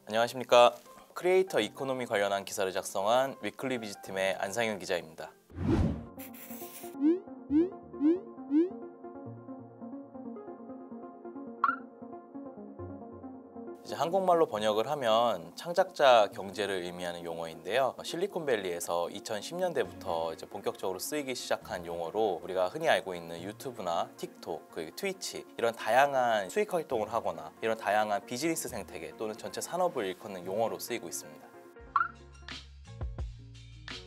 안녕하십니까. 크리에이터 이코노미 관련한 기사를 작성한 위클리 비즈팀의 안상윤 기자입니다. 이제 한국말로 번역을 하면 창작자 경제를 의미하는 용어인데요. 실리콘밸리에서 2010년대부터 이제 본격적으로 쓰이기 시작한 용어로 우리가 흔히 알고 있는 유튜브나 틱톡, 그리고 트위치 이런 다양한 수익 활동을 하거나 이런 다양한 비즈니스 생태계 또는 전체 산업을 일컫는 용어로 쓰이고 있습니다.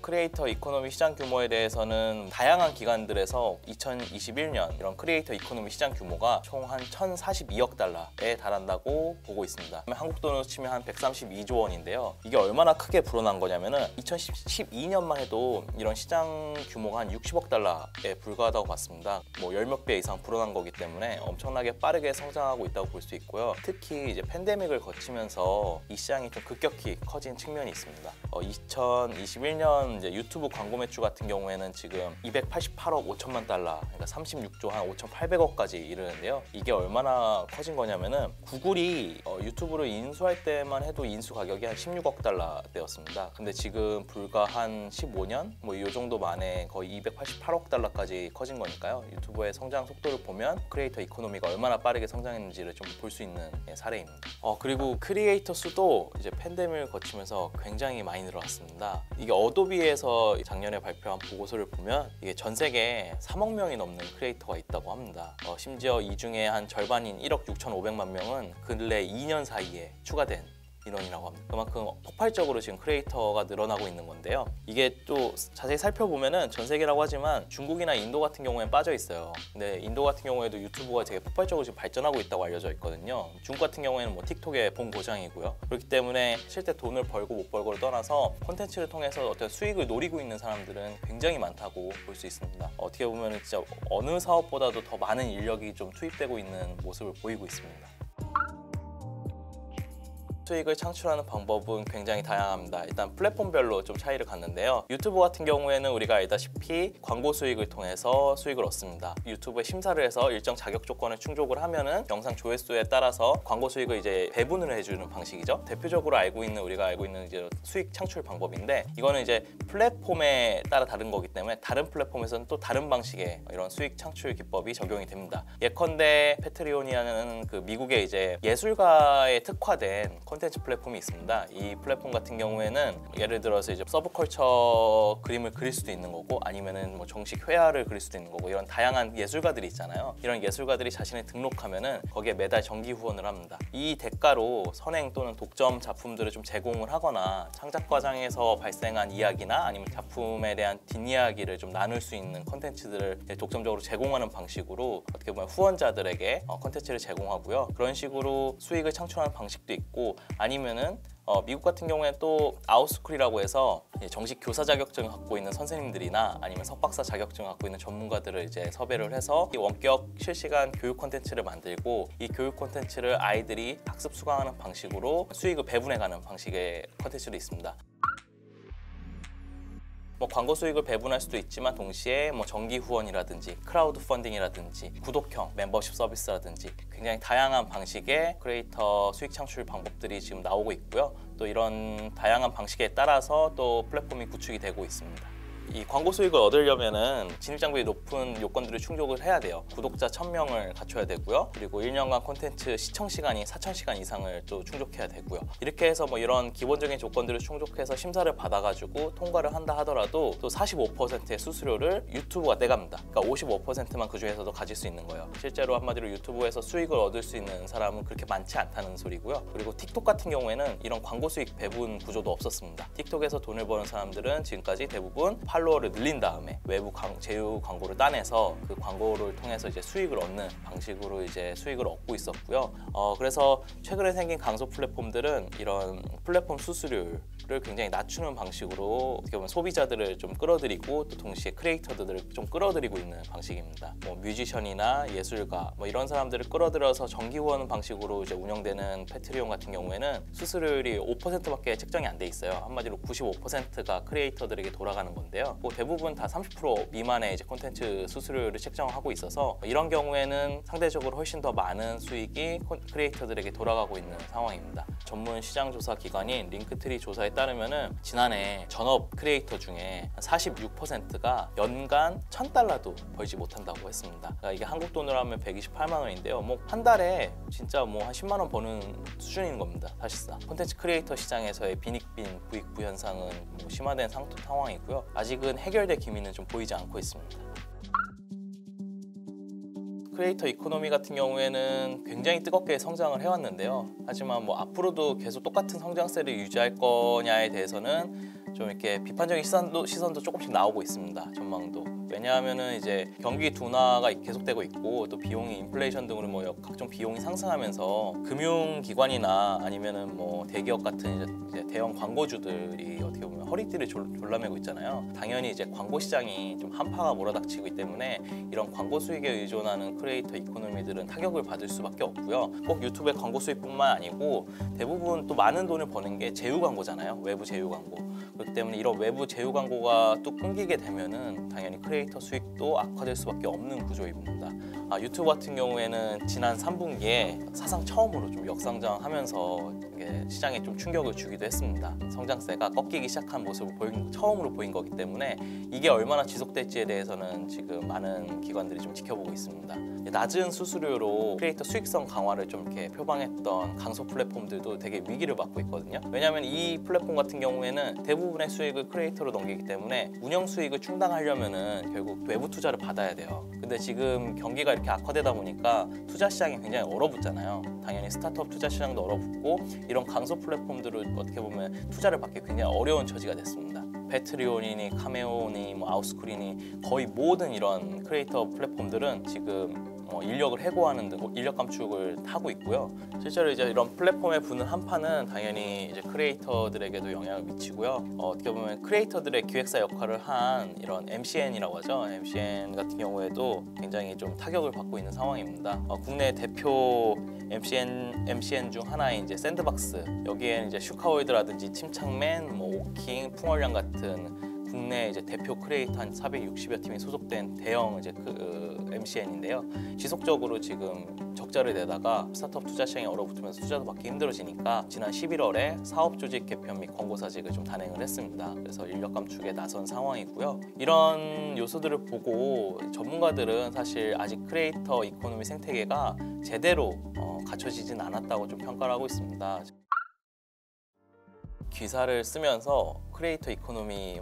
크리에이터 이코노미 시장 규모에 대해서는 다양한 기관들에서 2021년 이런 크리에이터 이코노미 시장 규모가 총 한 1,042억 달러에 달한다고 보고 있습니다. 한국 돈으로 치면 한 132조 원인데요. 이게 얼마나 크게 불어난 거냐면은 2012년만 해도 이런 시장 규모가 한 60억 달러에 불과하다고 봤습니다. 뭐 10몇 배 이상 불어난 거기 때문에 엄청나게 빠르게 성장하고 있다고 볼 수 있고요. 특히 이제 팬데믹을 거치면서 이 시장이 좀 급격히 커진 측면이 있습니다. 2021년 이제 유튜브 광고 매출 같은 경우에는 지금 288억 5천만 달러, 그러니까 36조 한 5,800억까지 이르는데요. 이게 얼마나 커진 거냐면은 구글이 유튜브를 인수할 때만 해도 인수 가격이 한 16억 달러대였습니다. 근데 지금 불과 한 15년 뭐 이 정도 만에 거의 288억 달러까지 커진 거니까요. 유튜브의 성장 속도를 보면 크리에이터 이코노미가 얼마나 빠르게 성장했는지를 좀 볼 수 있는 사례입니다. 그리고 크리에이터 수도 이제 팬데믹을 거치면서 굉장히 많이 늘어났습니다. 이게 어도비에서 작년에 발표한 보고서를 보면 이게 전 세계에 3억 명이 넘는 크리에이터가 있다고 합니다. 심지어 이 중에 한 절반인 1억 6,500만 명은 근래 2년 사이에 추가된 인원이라고 합니다. 그만큼 폭발적으로 지금 크리에이터가 늘어나고 있는 건데요. 이게 또 자세히 살펴보면은 전 세계라고 하지만 중국이나 인도 같은 경우에는 빠져 있어요. 근데 인도 같은 경우에도 유튜브가 되게 폭발적으로 지금 발전하고 있다고 알려져 있거든요. 중국 같은 경우에는 뭐 틱톡의 본고장이고요. 그렇기 때문에 실제 돈을 벌고 못 벌고를 떠나서 콘텐츠를 통해서 어떤 수익을 노리고 있는 사람들은 굉장히 많다고 볼 수 있습니다. 어떻게 보면 진짜 어느 사업보다도 더 많은 인력이 좀 투입되고 있는 모습을 보이고 있습니다. 수익을 창출하는 방법은 굉장히 다양합니다. 일단 플랫폼별로 좀 차이를 갖는데요. 유튜브 같은 경우에는 우리가 알다시피 광고 수익을 통해서 수익을 얻습니다. 유튜브에 심사를 해서 일정 자격 조건을 충족을 하면은 영상 조회수에 따라서 광고 수익을 이제 배분을 해주는 방식이죠. 대표적으로 우리가 알고 있는 이제 수익 창출 방법인데 이거는 이제 플랫폼에 따라 다른 거기 때문에 다른 플랫폼에서는 또 다른 방식의 이런 수익 창출 기법이 적용이 됩니다. 예컨대 패트리온이라는 그 미국의 이제 예술가에 특화된 콘텐츠 플랫폼이 있습니다. 이 플랫폼 같은 경우에는 예를 들어서 이제 서브컬처 그림을 그릴 수도 있는 거고 아니면은 뭐 정식 회화를 그릴 수도 있는 거고 이런 다양한 예술가들이 있잖아요. 이런 예술가들이 자신을 등록하면은 거기에 매달 정기 후원을 합니다. 이 대가로 선행 또는 독점 작품들을 좀 제공을 하거나 창작 과정에서 발생한 이야기나 아니면 작품에 대한 뒷이야기를 좀 나눌 수 있는 콘텐츠들을 독점적으로 제공하는 방식으로 어떻게 보면 후원자들에게 콘텐츠를 제공하고요. 그런 식으로 수익을 창출하는 방식도 있고 아니면은 미국 같은 경우에 또 아웃스쿨이라고 해서 정식 교사 자격증을 갖고 있는 선생님들이나 아니면 석박사 자격증을 갖고 있는 전문가들을 이제 섭외를 해서 원격 실시간 교육 콘텐츠를 만들고 이 교육 콘텐츠를 아이들이 학습 수강하는 방식으로 수익을 배분해가는 방식의 콘텐츠도 있습니다. 뭐 광고 수익을 배분할 수도 있지만 동시에 뭐 정기 후원이라든지 크라우드 펀딩이라든지 구독형 멤버십 서비스라든지 굉장히 다양한 방식의 크리에이터 수익 창출 방법들이 지금 나오고 있고요. 또 이런 다양한 방식에 따라서 또 플랫폼이 구축이 되고 있습니다. 이 광고 수익을 얻으려면은 진입장벽이 높은 요건들을 충족을 해야 돼요. 구독자 1,000명을 갖춰야 되고요. 그리고 1년간 콘텐츠 시청 시간이 4,000시간 이상을 또 충족해야 되고요. 이렇게 해서 뭐 이런 기본적인 조건들을 충족해서 심사를 받아가지고 통과를 한다 하더라도 또 45%의 수수료를 유튜브가 떼갑니다. 그러니까 55%만 그 중에서도 가질 수 있는 거예요. 실제로 한마디로 유튜브에서 수익을 얻을 수 있는 사람은 그렇게 많지 않다는 소리고요. 그리고 틱톡 같은 경우에는 이런 광고 수익 배분 구조도 없었습니다. 틱톡에서 돈을 버는 사람들은 지금까지 대부분 팔로워를 늘린 다음에 외부 제휴 광고를 따내서 그 광고를 통해서 이제 수익을 얻는 방식으로 이제 수익을 얻고 있었고요. 그래서 최근에 생긴 강소 플랫폼들은 이런 플랫폼 수수료를 수익을 굉장히 낮추는 방식으로 어떻게 보면 소비자들을 좀 끌어들이고 또 동시에 크리에이터들을 좀 끌어들이고 있는 방식입니다. 뭐 뮤지션이나 예술가 뭐 이런 사람들을 끌어들여서 정기 후원 방식으로 이제 운영되는 패트리온 같은 경우에는 수수료율이 5%밖에 책정이 안 돼 있어요. 한마디로 95%가 크리에이터들에게 돌아가는 건데요. 뭐 대부분 다 30% 미만의 이제 콘텐츠 수수료율을 책정하고 있어서 이런 경우에는 상대적으로 훨씬 더 많은 수익이 크리에이터들에게 돌아가고 있는 상황입니다. 전문 시장 조사 기관인 링크트리 조사에 따르면은 지난해 전업 크리에이터 중에 46%가 연간 $1,000도 벌지 못한다고 했습니다. 그러니까 이게 한국 돈으로 하면 128만 원인데요. 뭐 한 달에 진짜 뭐 한 10만 원 버는 수준인 겁니다. 사실상 콘텐츠 크리에이터 시장에서의 빈익빈 부익부 현상은 뭐 심화된 상황이고요. 아직은 해결될 기미는 좀 보이지 않고 있습니다. 크리에이터 이코노미 같은 경우에는 굉장히 뜨겁게 성장을 해왔는데요. 하지만 뭐 앞으로도 계속 똑같은 성장세를 유지할 거냐에 대해서는 좀 이렇게 비판적인 시선도 조금씩 나오고 있습니다. 전망도. 왜냐하면은 이제 경기 둔화가 계속되고 있고 또 비용이 인플레이션 등으로 뭐 각종 비용이 상승하면서 금융기관이나 아니면은 뭐 대기업 같은 이제 대형 광고주들이 어떻게 보면 허리띠를 졸라매고 있잖아요. 당연히 이제 광고 시장이 좀 한파가 몰아닥치고 있기 때문에 이런 광고 수익에 의존하는 크리에이터 이코노미들은 타격을 받을 수밖에 없고요. 꼭 유튜브의 광고 수익뿐만 아니고 대부분 또 많은 돈을 버는 게 제휴 광고잖아요. 외부 제휴 광고. 그렇기 때문에 이런 외부 제휴 광고가 또 끊기게 되면은 당연히 크리에이터 수익도 악화될 수밖에 없는 구조입니다. 유튜브 같은 경우에는 지난 3분기에 사상 처음으로 좀 역성장하면서 시장에 좀 충격을 주기도 했습니다. 성장세가 꺾이기 시작한 모습을 처음으로 보인 거기 때문에 이게 얼마나 지속될지에 대해서는 지금 많은 기관들이 좀 지켜보고 있습니다. 낮은 수수료로 크리에이터 수익성 강화를 좀 이렇게 표방했던 강소 플랫폼들도 되게 위기를 맞고 있거든요. 왜냐하면 이 플랫폼 같은 경우에는 대부분의 수익을 크리에이터로 넘기기 때문에 운영 수익을 충당하려면은 결국 외부 투자를 받아야 돼요. 근데 지금 경기가 이렇게 악화되다 보니까 투자 시장이 굉장히 얼어붙잖아요. 당연히 스타트업 투자 시장도 얼어붙고 이런 강소 플랫폼들을 어떻게 보면 투자를 받기 굉장히 어려운 처지가 됐습니다. 패트리온이니 카메오니 뭐 아웃스쿨이니 거의 모든 이런 크리에이터 플랫폼들은 지금 인력을 해고하는 등 인력 감축을 하고 있고요. 실제로 이제 이런 플랫폼에 부는 한파는 당연히 이제 크리에이터들에게도 영향을 미치고요. 어떻게 보면 크리에이터들의 기획사 역할을 한 이런 MCN이라고 하죠. MCN 같은 경우에도 굉장히 좀 타격을 받고 있는 상황입니다. 국내 대표 MCN 중 하나인 이제 샌드박스, 여기에는 이제 슈카월드라든지 침착맨, 뭐 오킹, 풍월량 같은 국내 이제 대표 크리에이터 한 460여 팀이 소속된 대형 이제 MCN인데요. 지속적으로 지금 적자를 내다가 스타트업 투자 시장이 얼어붙으면서 투자도 받기 힘들어지니까 지난 11월에 사업 조직 개편 및 권고 사직을 좀 단행을 했습니다. 그래서 인력 감축에 나선 상황이고요. 이런 요소들을 보고 전문가들은 사실 아직 크리에이터 이코노미 생태계가 제대로 갖춰지진 않았다고 좀 평가를 하고 있습니다. 기사를 쓰면서 크리에이터 이코노미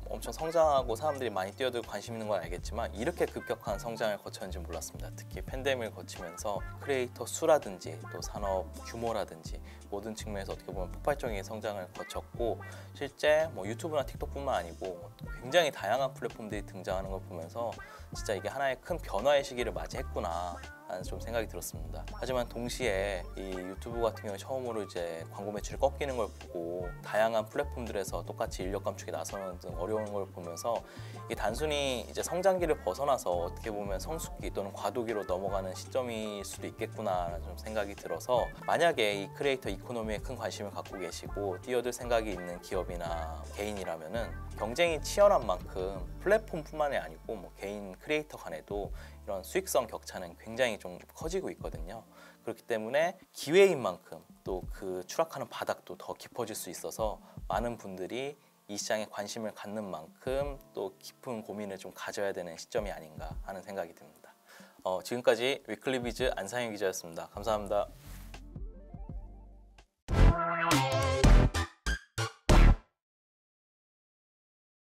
엄청 성장하고 사람들이 많이 뛰어들고 관심 있는 건 알겠지만 이렇게 급격한 성장을 거쳤는지 몰랐습니다. 특히 팬데믹을 거치면서 크리에이터 수라든지 또 산업 규모라든지 모든 측면에서 어떻게 보면 폭발적인 성장을 거쳤고 실제 유튜브나 틱톡뿐만 아니고 굉장히 다양한 플랫폼들이 등장하는 걸 보면서 진짜 이게 하나의 큰 변화의 시기를 맞이했구나 라는 좀 생각이 들었습니다. 하지만 동시에 이 유튜브 같은 경우에 처음으로 이제 광고 매출이 꺾이는 걸 보고 다양한 플랫폼들에서 똑같이 인력 감축에 나서는 등 어려운 걸 보면서 이게 단순히 이제 성장기를 벗어나서 어떻게 보면 성숙기 또는 과도기로 넘어가는 시점일 수도 있겠구나라는 좀 생각이 들어서 만약에 이 크리에이터 이코노미에 큰 관심을 갖고 계시고 뛰어들 생각이 있는 기업이나 개인이라면은 경쟁이 치열한 만큼 플랫폼뿐만이 아니고 개인 크리에이터 간에도 이런 수익성 격차는 굉장히 좀 커지고 있거든요. 그렇기 때문에 기회인 만큼 또 그 추락하는 바닥도 더 깊어질 수 있어서 많은 분들이 이 시장에 관심을 갖는 만큼 또 깊은 고민을 좀 가져야 되는 시점이 아닌가 하는 생각이 듭니다. 지금까지 위클리비즈 안상현 기자였습니다. 감사합니다.